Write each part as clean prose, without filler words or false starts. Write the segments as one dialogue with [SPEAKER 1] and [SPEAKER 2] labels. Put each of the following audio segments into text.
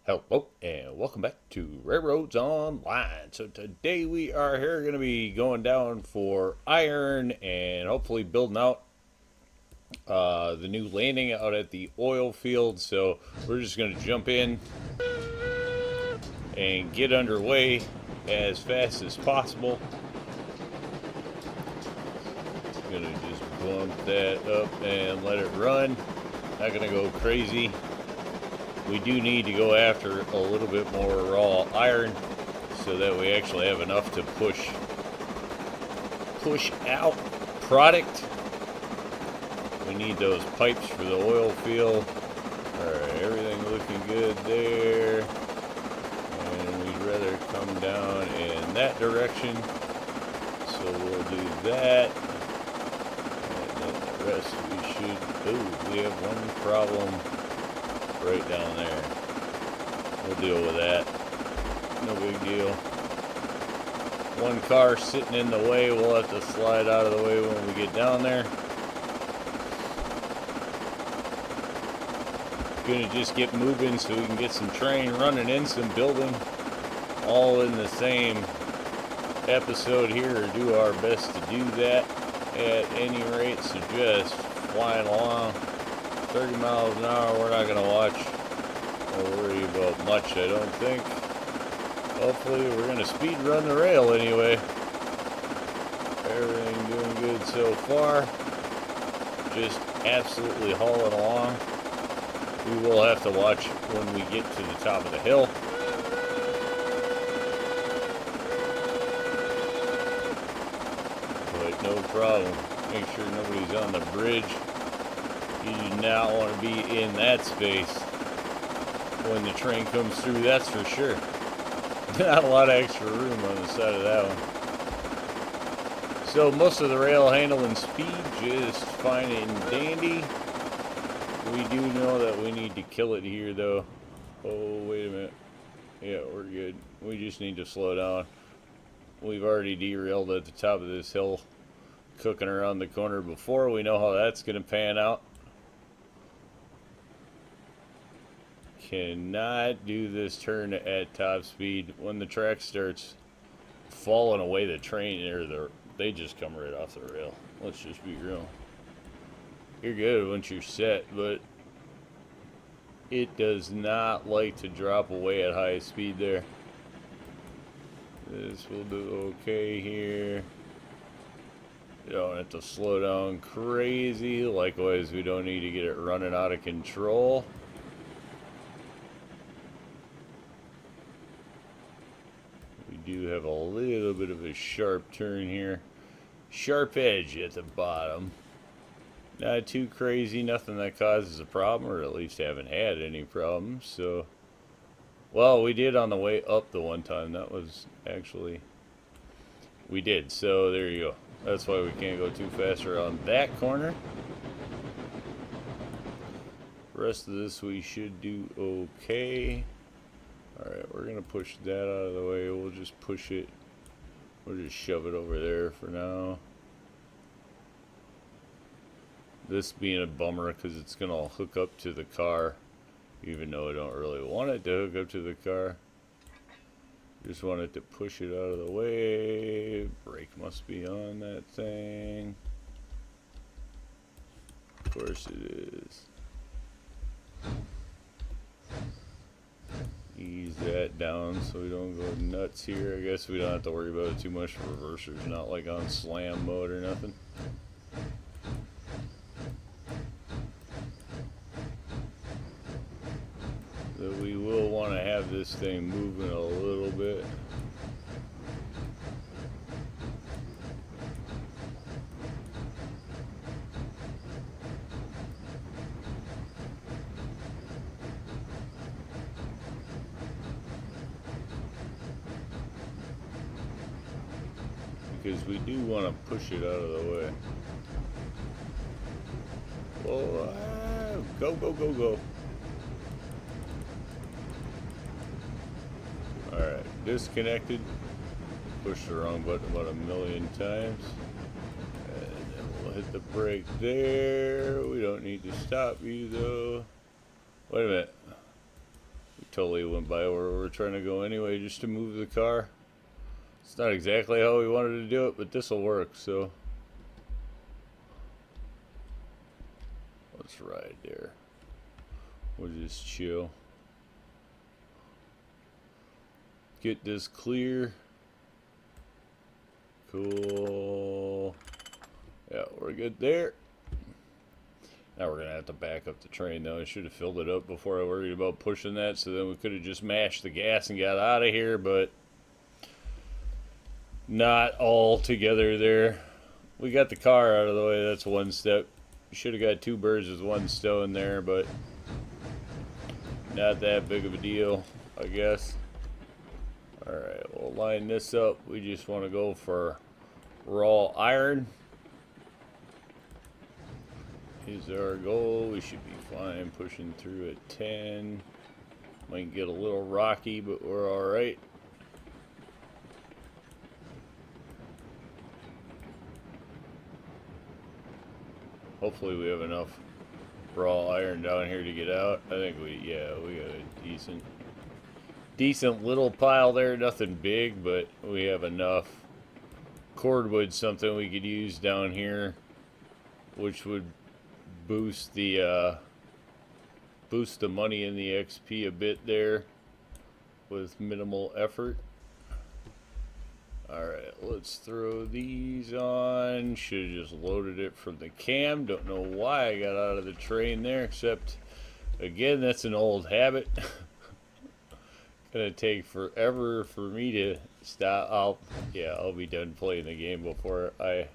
[SPEAKER 1] Hello and welcome back to RailRoads Online. So today we are here going to be going down for iron and hopefully building out the new landing out at the oil field. So we're just going to jump in and get underway as fast as possible. Going to just bump that up and let it run. Not going to go crazy. We do need to go after a little bit more raw iron so that we actually have enough to push out product. We need those pipes for the oil field. Alright, everything looking good there. And we'd rather come down in that direction. So we'll do that. And then the rest we should... Ooh, we have one problem right down there. We'll deal with that. No big deal. One car sitting in the way. We'll have to slide out of the way when we get down there. Gonna just get moving so we can get some train running in, some building. All in the same episode here, or do our best to do that at any rate. So just flying along. 30 miles an hour, we're not going to watch or worry about much, I don't think. Hopefully, we're going to speed run the rail anyway. Everything doing good so far. Just absolutely hauling along. We will have to watch when we get to the top of the hill. But no problem. Make sure nobody's on the bridge. You do not want to be in that space when the train comes through, that's for sure. Not a lot of extra room on the side of that one. So most of the rail handling speed just fine and dandy. We do know that we need to kill it here though. Oh, wait a minute. Yeah, we're good. We just need to slow down. We've already derailed at the top of this hill, cooking around the corner before. We know how that's going to pan out. Cannot do this turn at top speed. When the track starts falling away, the train they just come right off the rail. Let's just be real. You're good once you're set, but it does not like to drop away at high speed there. This will do okay here. You don't have to slow down crazy. Likewise, we don't need to get it running out of control. Do have a little bit of a sharp turn here. Sharp edge at the bottom. Not too crazy, nothing that causes a problem, or at least haven't had any problems. So, well, we did on the way up the one time. That was actually, we did. So there you go. That's why we can't go too fast around that corner. The rest of this we should do okay. Alright, we're going to push that out of the way. We'll just push it. We'll just shove it over there for now. This being a bummer because it's going to hook up to the car. Even though I don't really want it to hook up to the car. Just want it to push it out of the way. Brake must be on that thing. Of course it is. Ease that down so we don't go nuts here. I guess we don't have to worry about it too much. Reverser's not like on slam mode or nothing. So we will want to have this thing moving a little bit. Because we do want to push it out of the way. Well, go, go, go, go. Alright, disconnected. Pushed the wrong button about a million times. And then we'll hit the brake there. We don't need to stop you though. Wait a minute. We totally went by where we're trying to go anyway, just to move the car. It's not exactly how we wanted to do it, but this will work, so. Let's ride there. We'll just chill. Get this clear. Cool. Yeah, we're good there. Now we're going to have to back up the train, though. I should have filled it up before I worried about pushing that, so then we could have just mashed the gas and got out of here, but not all together there. We got the car out of the way. That's one step. Should have got 2 birds with 1 stone there, but not that big of a deal, I guess. Alright, we'll line this up. We just want to go for raw iron. Is our goal. We should be fine pushing through at 10. Might get a little rocky, but we're alright. Hopefully we have enough raw iron down here to get out. I think we got a decent little pile there. Nothing big, but we have enough cordwood, something we could use down here, which would boost the money in the XP a bit there with minimal effort. Alright, let's throw these on. Should have just loaded it from the cam. Don't know why I got out of the train there, except, again, that's an old habit. Gonna take forever for me to stop. I'll be done playing the game before I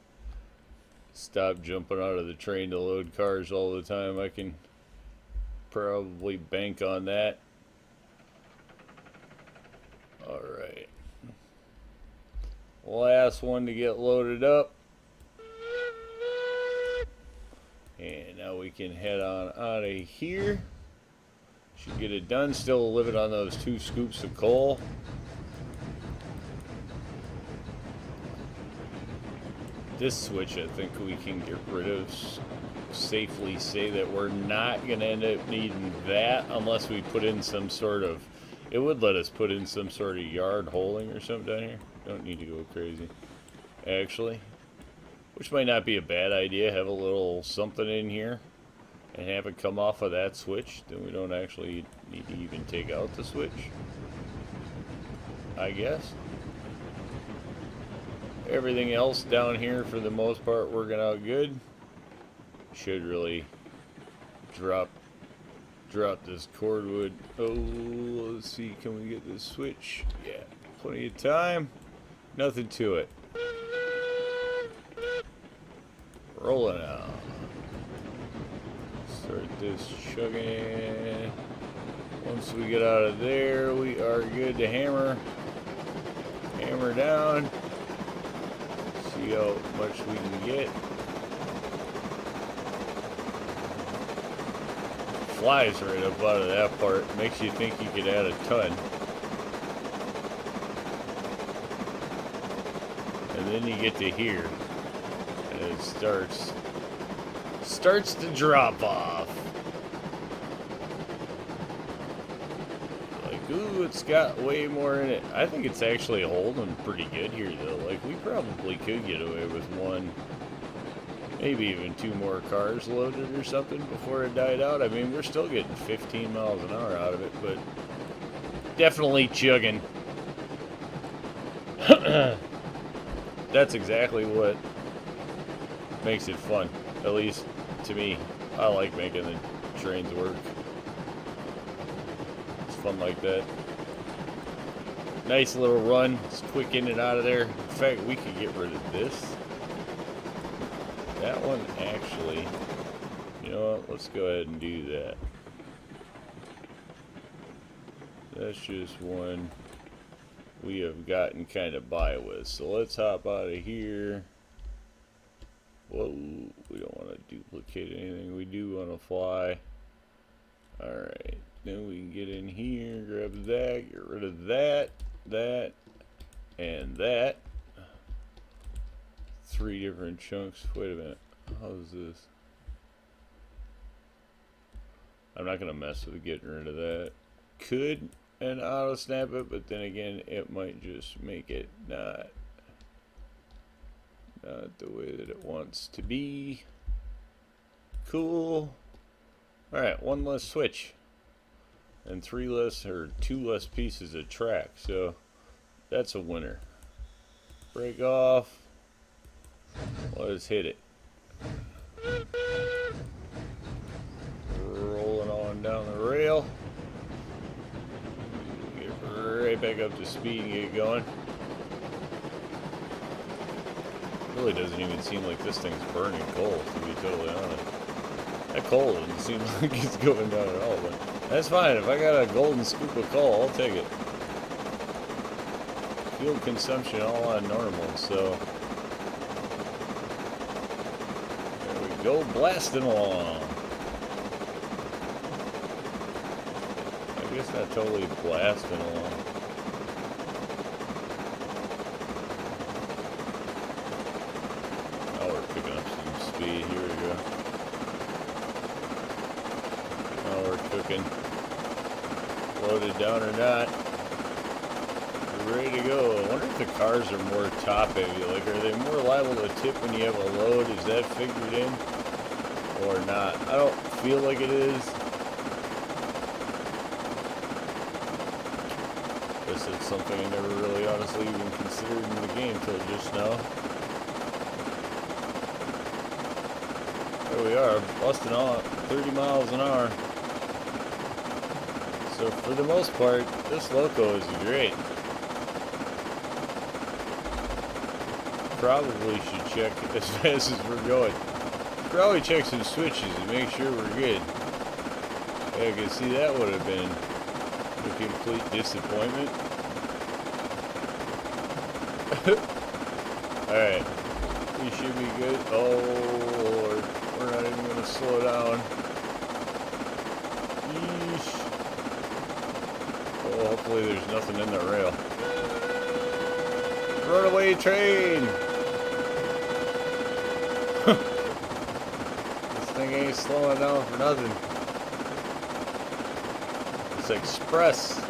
[SPEAKER 1] stop jumping out of the train to load cars all the time. I can probably bank on that. Alright. Last one to get loaded up. And now we can head on out of here. Should get it done. Still living on those 2 scoops of coal. This switch I think we can get rid of. Safely say that we're not going to end up needing that unless we put in some sort of... It would let us put in some sort of yard holding or something down here. Don't need to go crazy, actually. Which might not be a bad idea. Have a little something in here and have it come off of that switch. Then we don't actually need to even take out the switch, I guess. Everything else down here, for the most part, working out good. Should really drop this cordwood. Oh, let's see, can we get this switch? Yeah, plenty of time. Nothing to it. Rolling out. Start this chugging. Once we get out of there, we are good to hammer down. See how much we can get. Flies right up out of that part. Makes you think you could add a ton. And then you get to here. And it starts to drop off. Like, ooh, it's got way more in it. I think it's actually holding pretty good here, though. Like, we probably could get away with 1, maybe even 2 more cars loaded or something before it died out. I mean, we're still getting 15 miles an hour out of it, but definitely chugging. That's exactly what makes it fun, at least to me. I like making the trains work. It's fun like that. Nice little run. It's quick in and out of there. In fact, we could get rid of this. That one actually, you know what, let's go ahead and do that. That's just one we have gotten kind of by with. So let's hop out of here. Whoa, we don't want to duplicate anything. We do want to fly. Alright, then we can get in here, grab that, get rid of that, and that. 3 different chunks. Wait a minute. How's this? I'm not going to mess with getting rid of that. could and auto snap it, but then again, it might just make it not the way that it wants to be. Cool. Alright, one less switch. And two less pieces of track. So that's a winner. Break off. Let's hit it. Rolling on down the rail. Get right back up to speed and get going. Really doesn't even seem like this thing's burning coal, to be totally honest. That coal doesn't seem like it's going down at all, but that's fine. If I got a golden scoop of coal, I'll take it. Fuel consumption all on normal, so there we go, blasting along. I guess not totally blasting along. Now we're picking up some speed. Here we go. Now we're cooking. Loaded down or not. We're ready to go. I wonder if the cars are more top heavy. Like, are they more liable to tip when you have a load? Is that figured in or not? I don't feel like it is. Guess it's something I never really honestly even considered in the game till just now. There we are, busting off 30 miles an hour. So for the most part, this loco is great. Probably should check as fast as we're going. Probably check some switches and make sure we're good. Yeah, I can see that would have been a complete disappointment. Alright, we should be good. Oh Lord, we're not even going to slow down. Yeesh. Oh, hopefully there's nothing in the rail. Runaway train! This thing ain't slowing down for nothing. It's express.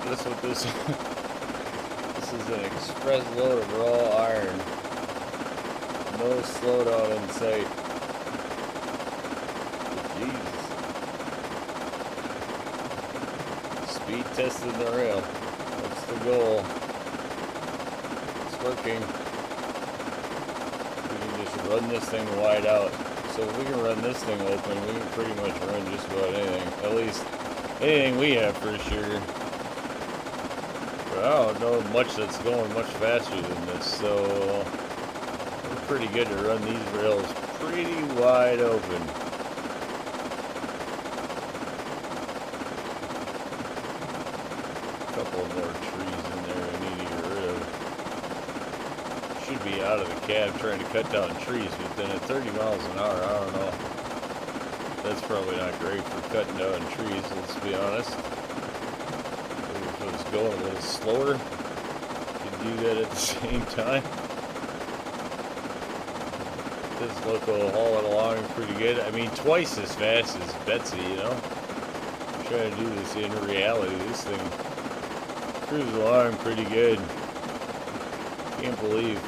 [SPEAKER 1] That's what this this is an express load of raw iron. No slowdown in sight. Jesus. Speed testing the rail. That's the goal. It's working. We can just run this thing wide out. So if we can run this thing open, we can pretty much run just about anything. At least anything we have for sure. But I don't know much that's going much faster than this, so we're pretty good to run these rails pretty wide open. A couple more trees in there I need to get rid of. Should be out of the cab trying to cut down trees, but then at 30 miles an hour, I don't know. That's probably not great for cutting down trees, let's be honest. If it was going a little slower, you could do that at the same time. This loco hauling along pretty good. I mean, twice as fast as Betsy, you know. I'm trying to do this in reality. This thing cruises along pretty good. Can't believe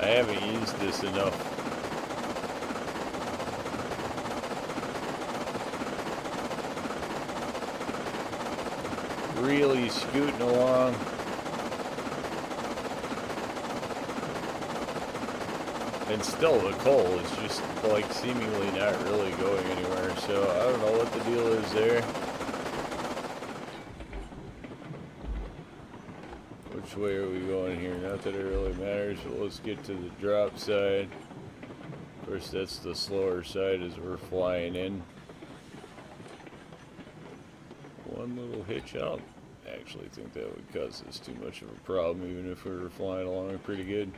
[SPEAKER 1] I haven't used this enough. Really scooting along. And still the coal is just like seemingly not really going anywhere, so I don't know what the deal is there. Which way are we going here? Not that it really matters, but let's get to the drop side. Of course, that's the slower side as we're flying in. One little hitch. I don't actually think that would cause us too much of a problem, even if we were flying along pretty good.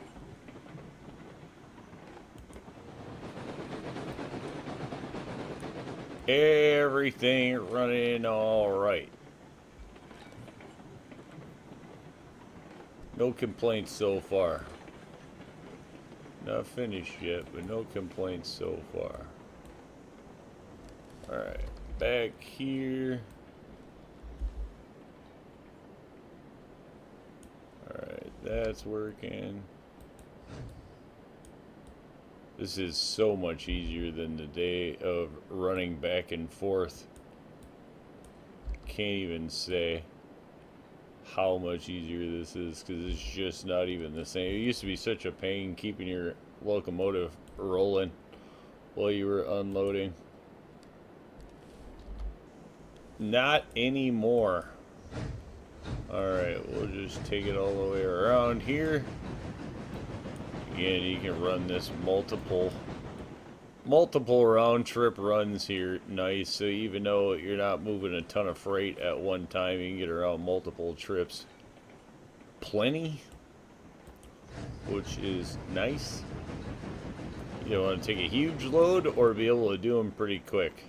[SPEAKER 1] Everything running all right. No complaints so far. Not finished yet, but no complaints so far. Alright, back here. That's working. This is so much easier than the day of running back and forth. Can't even say how much easier this is because it's just not even the same. It used to be such a pain keeping your locomotive rolling while you were unloading. Not anymore. Alright, we'll just take it all the way around here. Again, you can run this multiple round trip runs here. Nice. So even though you're not moving a ton of freight at one time, you can get around multiple trips plenty, which is nice. You don't want to take a huge load or be able to do them pretty quick.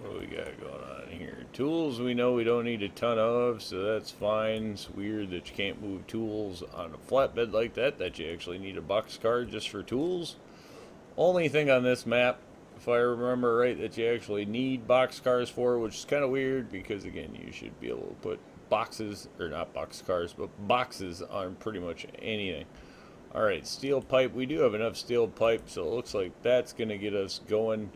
[SPEAKER 1] What do we got going on here? Tools we know we don't need a ton of, so that's fine. It's weird that you can't move tools on a flatbed like that you actually need a boxcar just for tools. Only thing on this map, if I remember right, that you actually need boxcars for, which is kind of weird because, again, you should be able to put boxes, or not boxcars, but boxes on pretty much anything. Alright, steel pipe. We do have enough steel pipe, so it looks like that's going to get us going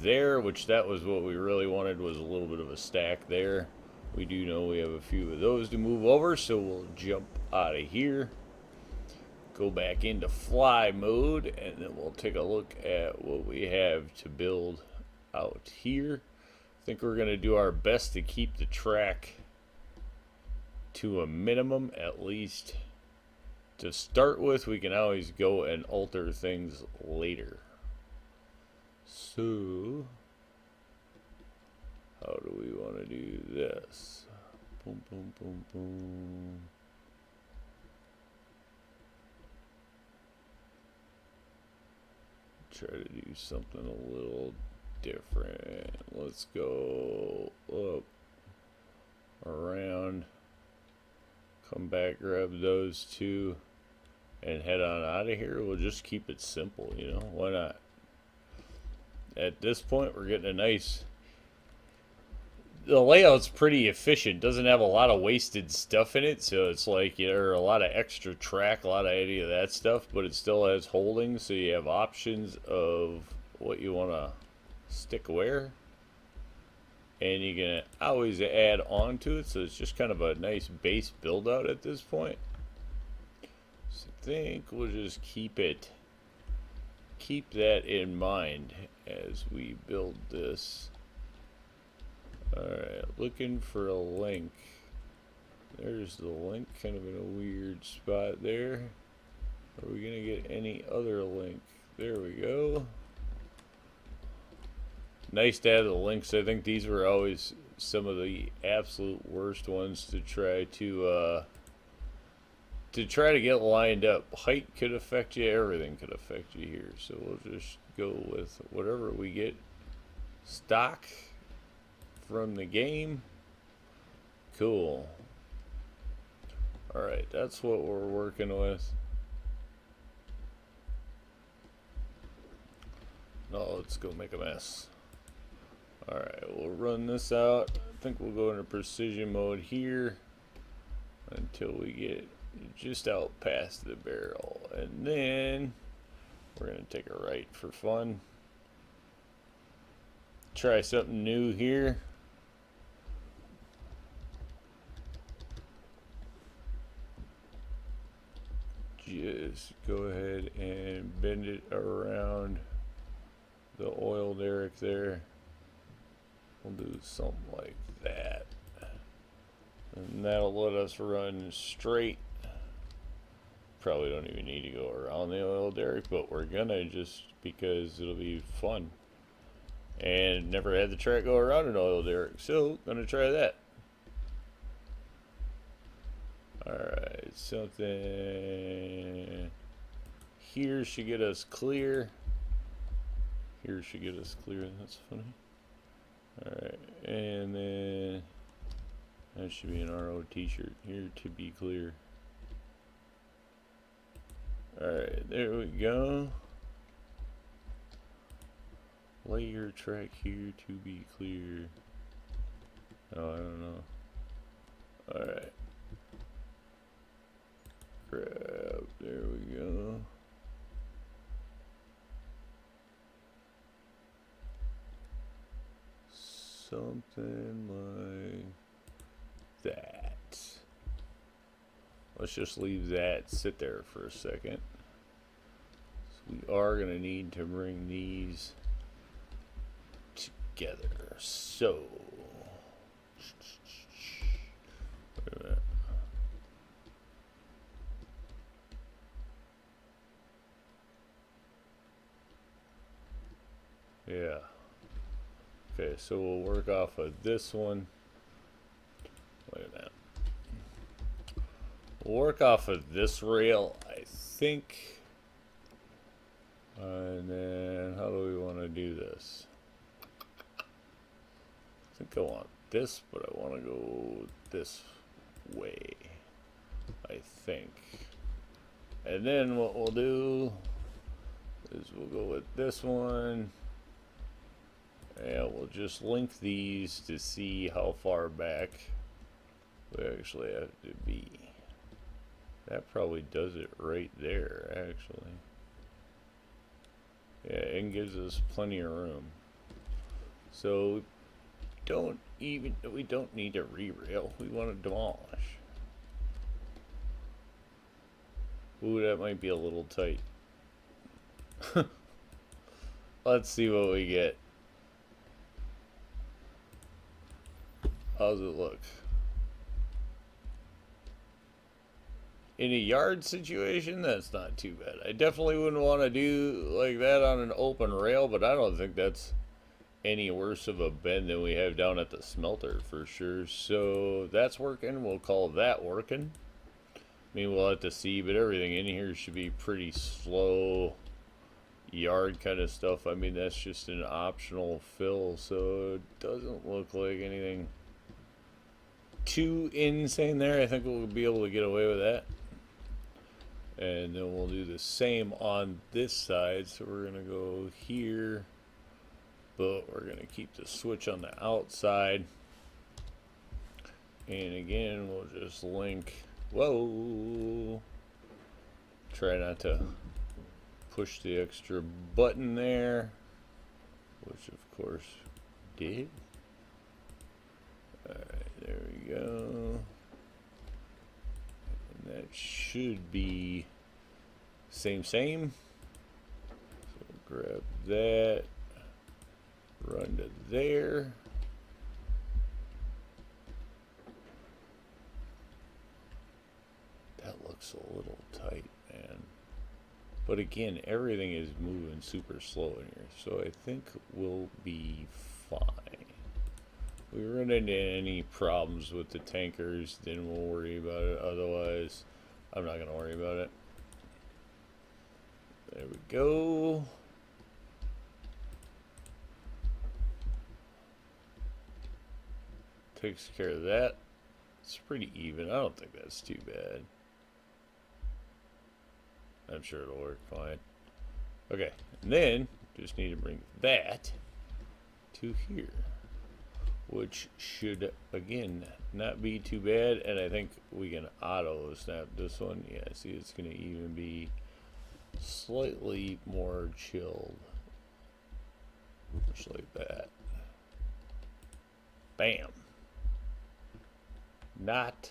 [SPEAKER 1] there, which that was what we really wanted, was a little bit of a stack there. We do know we have a few of those to move over, so we'll jump out of here, go back into fly mode, and then we'll take a look at what we have to build out here. I think we're going to do our best to keep the track to a minimum, at least to start with. We can always go and alter things later. So, how do we want to do this? Boom, boom, boom, boom. Try to do something a little different. Let's go up, around, come back, grab those two, and head on out of here. We'll just keep it simple, you know, why not? At this point, we're getting a nice... The layout's pretty efficient. Doesn't have a lot of wasted stuff in it, so it's like there are a lot of extra track, a lot of any of that stuff, but it still has holdings, so you have options of what you want to stick where, and you can always add on to it, so it's just kind of a nice base build out at this point. So I think we'll just keep that in mind as we build this. Alright, looking for a link. There's the link, kind of in a weird spot there. Are we gonna get any other link? There we go. Nice to have the links. I think these were always some of the absolute worst ones to try to get lined up. Height could affect you, everything could affect you here. So we'll just go with whatever we get stock from the game. Cool. Alright, that's what we're working with. No, let's go make a mess. Alright, we'll run this out. I think we'll go into precision mode here until we get just out past the barrel, and then we're gonna take a right for fun. Try something new here. Just go ahead and bend it around the oil derrick there. We'll do something like that, and that'll let us run straight. Probably don't even need to go around the oil derrick, but we're gonna, just because it'll be fun. And never had the track go around an oil derrick, so gonna try that. Alright, something here should get us clear. Here should get us clear. That's funny. Alright, and then that should be an RO t-shirt. Here to be clear. Alright, there we go. Lay your track here to be clear. Oh, I don't know. Alright. grab, there we go. Something like that. Let's just leave that sit there for a second. So we are going to need to bring these together. So, wait a minute. Yeah. Okay, so we'll work off of this one. Wait a minute. We'll work off of this rail, I think. And then, how do we want to do this? I think I want this, but I want to go this way, I think. And then what we'll do is we'll go with this one. And we'll just link these to see how far back we actually have to be. That probably does it right there, actually. Yeah, it gives us plenty of room. So we don't need to re-rail. We want to demolish. Ooh, that might be a little tight. Let's see what we get. How's it look? In a yard situation, that's not too bad. I definitely wouldn't want to do like that on an open rail, but I don't think that's any worse of a bend than we have down at the smelter for sure. So that's working. We'll call that working. I mean, we'll have to see, but everything in here should be pretty slow yard kind of stuff. I mean, that's just an optional fill, so it doesn't look like anything too insane there. I think we'll be able to get away with that. And then we'll do the same on this side. So we're going to go here, but we're going to keep the switch on the outside. And again, we'll just link. Whoa. Try not to push the extra button there, which of course did. Alright, there we go. And that should be same. So grab that, run to there. That looks a little tight, man. But again, everything is moving super slow in here, so I think we'll be fine. If we run into any problems with the tankers, then we'll worry about it. Otherwise, I'm not going to worry about it. There we go. Takes care of that. It's pretty even. I don't think that's too bad. I'm sure it'll work fine. Okay, and then just need to bring that to here, which should again not be too bad. And I think we can auto snap this one. Yeah, see, it's going to even be slightly more chilled, just like that. Bam. Not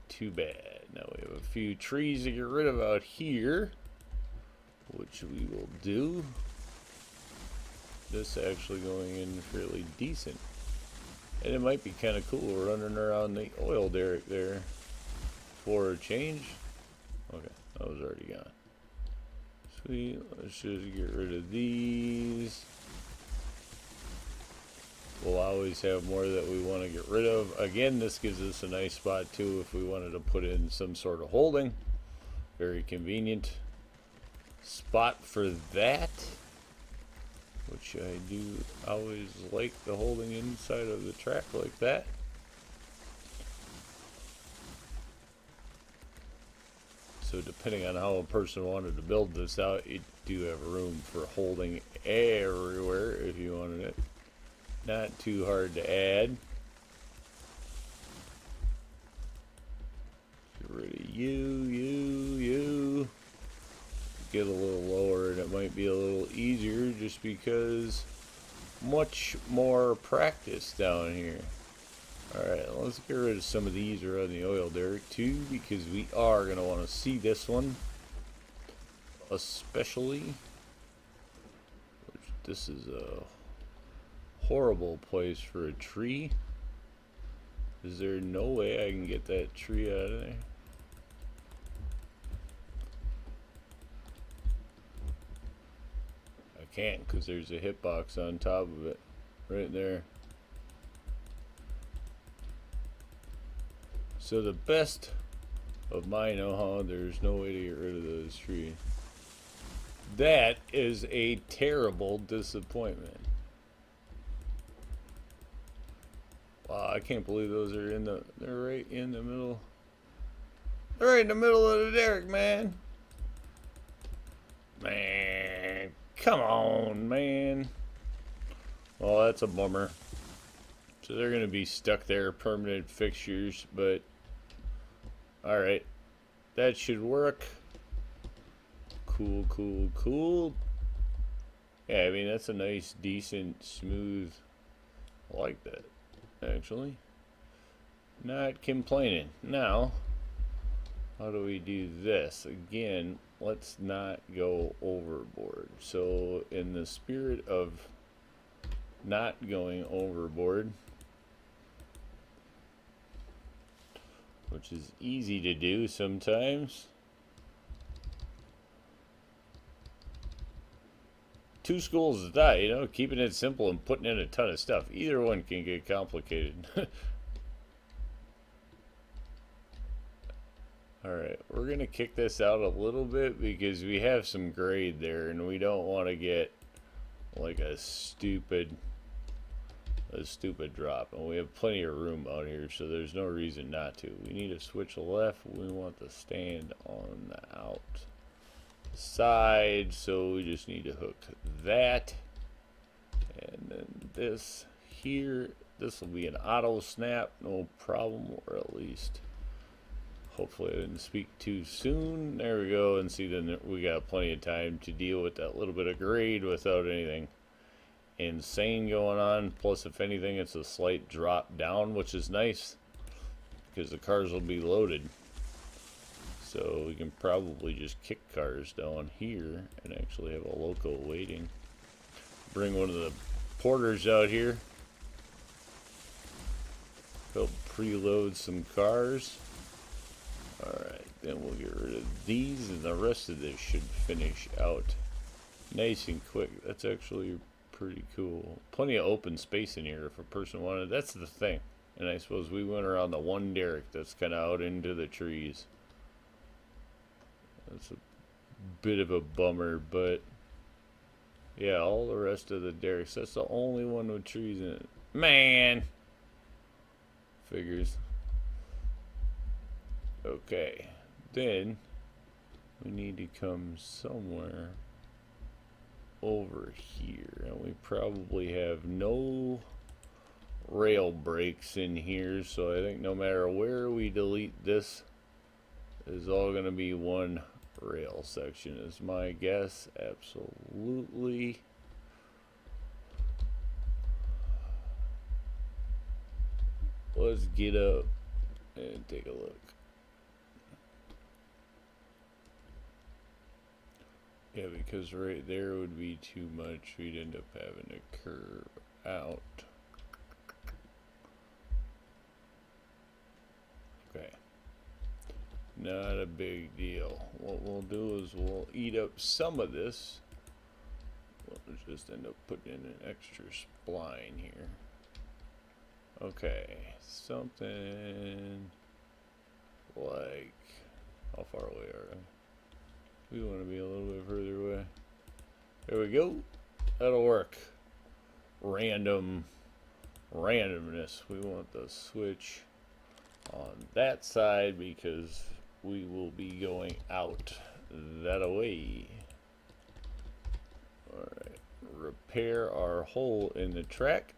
[SPEAKER 1] too bad. Now we have a few trees to get rid of out here, which we will do. This actually going in fairly decent. And it might be kind of cool running around the oil derrick there for a change. Okay, that was already gone. Sweet, let's just get rid of these. We'll always have more that we want to get rid of. Again, this gives us a nice spot too if we wanted to put in some sort of holding. Very convenient spot for that, which I do always like, the holding inside of the track like that. So depending on how a person wanted to build this out, you do have room for holding everywhere if you wanted it. Not too hard to add. Get rid of you. Get a little lower and it might be a little easier just because much more practice down here. Alright, let's get rid of some of these around the oil derrick too, because we are going to want to see this one. Especially. This is a horrible place for a tree. Is there no way I can get that tree out of there? I can't because there's a hitbox on top of it. Right there. So the best of my know-how, there's no way to get rid of those trees. That is a terrible disappointment. Wow, I can't believe those are they're right in the middle. They're right in the middle of the derrick, man. Man, come on, man. Well, that's a bummer. So they're going to be stuck there, permanent fixtures, but alright. That should work. Cool. Yeah, I mean, that's a nice, decent, smooth. I like that, actually. Not complaining. Now, how do we do this? Again, let's not go overboard. So, in the spirit of not going overboard, which is easy to do sometimes, two schools of thought, you know, keeping it simple and putting in a ton of stuff. Either one can get complicated. Alright, we're going to kick this out a little bit because we have some grade there and we don't want to get like a stupid drop. And we have plenty of room out here, so there's no reason not to. We need to switch left. We want the stand on the outside, so we just need to hook that. And then this here, this will be an auto snap, no problem, or at least hopefully I didn't speak too soon. There we go, and see, then we got plenty of time to deal with that little bit of grade without anything insane going on. Plus, if anything, it's a slight drop down, which is nice because the cars will be loaded. So we can probably just kick cars down here and actually have a loco waiting. Bring one of the porters out here. Help preload some cars. Alright, then we'll get rid of these and the rest of this should finish out nice and quick. That's actually pretty cool. Plenty of open space in here if a person wanted. That's the thing. And I suppose we went around the one derrick that's kind of out into the trees. That's a bit of a bummer, but yeah, all the rest of the derricks, that's the only one with trees in it. Man! Figures. Okay, then we need to come somewhere over here, and we probably have no rail brakes in here, so I think no matter where we delete this is all going to be one rail section is my guess. Absolutely. Let's get up and take a look. Yeah, because right there would be too much. We'd end up having to curve out. Okay. Not a big deal. What we'll do is we'll eat up some of this. We'll just end up putting in an extra spline here. Okay. Something like... How far away are we? We want to be a little bit further away. There we go. That'll work. Randomness. We want the switch on that side because we will be going out that way. Alright. Repair our hole in the track.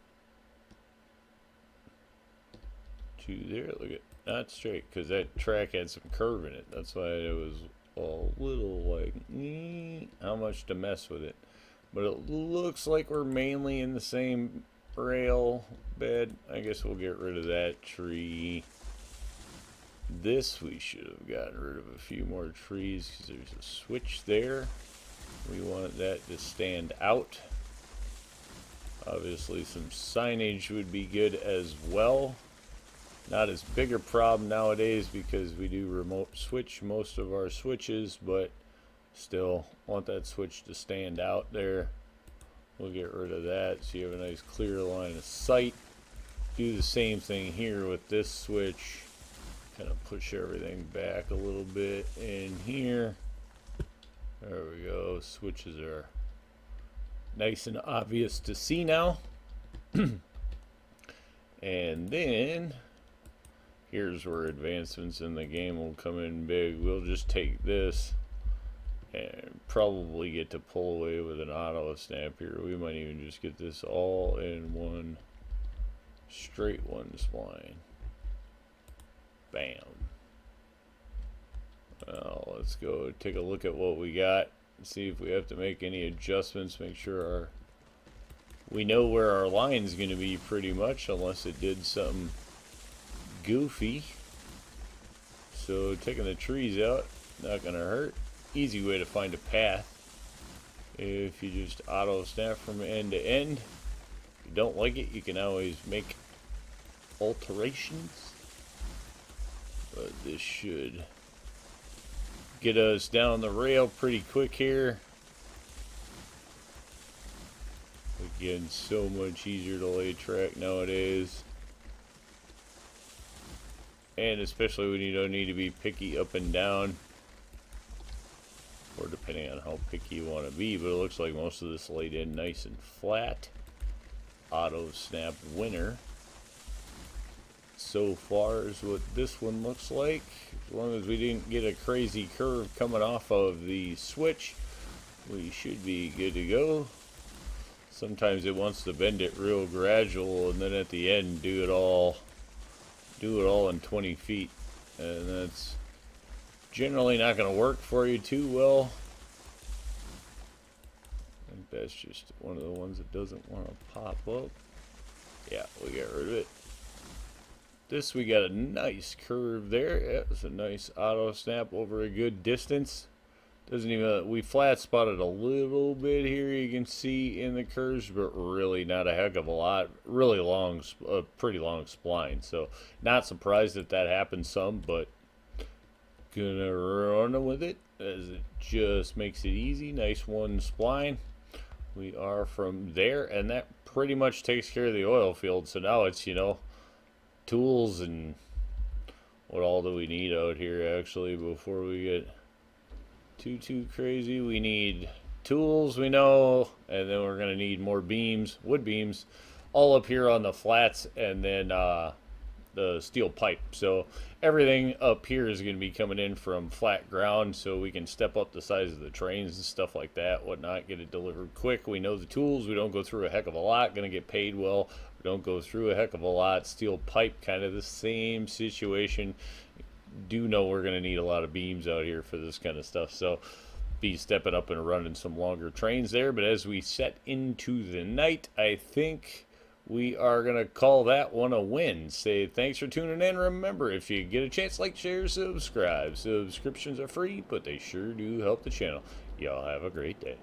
[SPEAKER 1] To there. Look at not straight, because that track had some curve in it. That's why it was a little like, how much to mess with it. But it looks like we're mainly in the same rail bed. I guess we'll get rid of that tree. This we should have gotten rid of a few more trees because there's a switch there. We want that to stand out. Obviously some signage would be good as well. Not as big a problem nowadays because we do remote switch most of our switches, but still want that switch to stand out there. We'll get rid of that so you have a nice clear line of sight. Do the same thing here with this switch. Kind of push everything back a little bit in here. There we go. Switches are nice and obvious to see now. And then here's where advancements in the game will come in big. We'll just take this and probably get to pull away with an auto snap here. We might even just get this all in one straight one spline. Bam. Well, let's go take a look at what we got and see if we have to make any adjustments. Make sure we know where our line's going to be pretty much, unless it did something goofy. So taking the trees out, not going to hurt. Easy way to find a path. If you just auto snap from end to end. If you don't like it, you can always make alterations. But this should get us down the rail pretty quick here. Again, so much easier to lay track nowadays. And especially when you don't need to be picky up and down. Or depending on how picky you want to be. But it looks like most of this laid in nice and flat. Auto snap winner. So far is what this one looks like. As long as we didn't get a crazy curve coming off of the switch, we should be good to go. Sometimes it wants to bend it real gradual and then at the end do it all in 20 feet, and that's generally not going to work for you too well. I think that's just one of the ones that doesn't want to pop up. Yeah, we got rid of it. This, we got a nice curve there. Yeah, it's a nice auto snap over a good distance. Doesn't even, we flat spotted a little bit here, you can see in the curves, but really not a heck of a lot. Really long, pretty long spline. So not surprised that that happened some, but gonna run with it as it just makes it easy. Nice one spline. We are from there, and that pretty much takes care of the oil field. So now it's, you know, tools and what all do we need out here actually before we get too crazy. We need tools, we know, and then we're gonna need more beams, wood beams, all up here on the flats, and then the steel pipe. So everything up here is going to be coming in from flat ground, so we can step up the size of the trains and stuff like that, whatnot, get it delivered quick. We know the tools, we don't go through a heck of a lot, going to get paid well, we don't go through a heck of a lot. Steel pipe, kind of the same situation. Do know we're going to need a lot of beams out here for this kind of stuff, so be stepping up and running some longer trains there. But as we set into the night, I think we are going to call that one a win. Say thanks for tuning in. Remember, if you get a chance, like, share, subscribe. Subscriptions are free, but they sure do help the channel. Y'all have a great day.